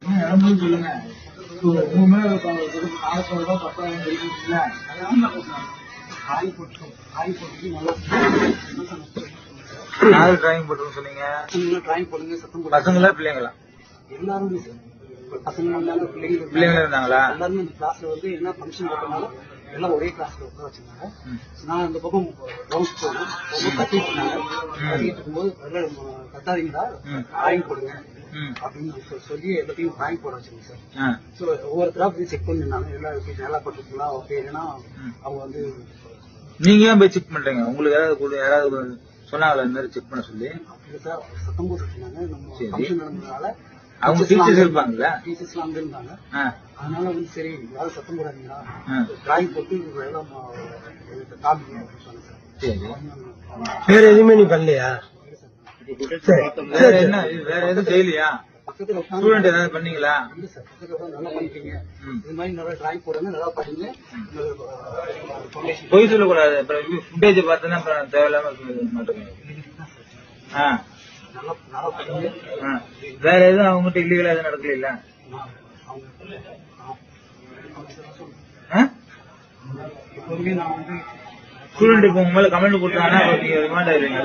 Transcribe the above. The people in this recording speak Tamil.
சொல்லுங்க. உங்க மேல ஆயிரத்தி பத்தாயிரம் தெரியுங்களா? காய் போட்டு நல்லா யாரு டிராயிங் போட்டுன்னு சொன்னீங்க? டிராயிங் போடுங்க சத்தம் பசங்களா பிள்ளைங்களா? எல்லாருமே சார். பசங்க இருந்தாங்க பிள்ளைங்க இருந்தாங்களா? எல்லாருமே இந்த கிளாஸ்ல வந்து என்ன ஃபங்க்ஷன் போட்டனால எல்லாம் ஒரே கிளாஸ்ல உட்கார வச்சிருந்தாங்க. நான் அந்த பக்கம் ரவுண்ட்ஸ் போனேன். கத்திட்டு இருந்தாங்க. கத்திட்டு இருக்கும்போது கத்தாதீங்களா டிராயிங் போடுங்க அப்படின்னு சொல்லி எல்லாத்தையும் டிராயிங் போட வச்சிருங்க சார். ஸோ ஒவ்வொருத்தரா போய் செக் பண்ணிருந்தாங்க. எல்லா நல்லா போட்டுருக்கீங்களா ஓகே. இல்லைன்னா அவங்க வந்து நீங்க ஏன் போய் செக் பண்றீங்க? உங்களுக்கு யாராவது சொன்னாங்களா இந்த மாதிரி செக் பண்ண சொல்லி? சார் சத்தம் போட்டு இருந்தாங்க. நம்ம ஃபங்க்ஷன் நடந்ததுனால அவங்க டீச்சர்ஸ் இருப்பாங்களா? டீச்சர்ஸ் எல்லாம் அங்க இருந்தாங்க. அதனால வந்து சரி யாரும் சத்தம் போடாதீங்களா டிராயிங் போட்டு எல்லாம் காமிங்க அப்படின்னு சொன்னேன் சார். சரி வேற எதுவுமே நீ பண்ணலையா? வேற எதுவும் செய்யலையா? ஸ்டூடெண்ட் ஏதாவது பண்ணீங்களா? நல்லா பண்ணிட்டீங்க. இது மாதிரி நல்லா டிராயிங் போடுங்க நல்லா பண்ணீங்க. பொய் சொல்லக்கூடாது. அப்புறம் ஃபுட்டேஜ் பார்த்தோன்னா அப்புறம் தேவையில்லாம மாட்டேங்க. வேற எதுவும் அவங்ககிட்ட இல்லீகலா எதுவும் நடக்கல இல்ல? ஸ்டூடெண்ட் இப்ப உங்க மேல கமெண்ட் கொடுத்தாங்கன்னா நீங்க ரிமாண்ட் ஆயிருவீங்க.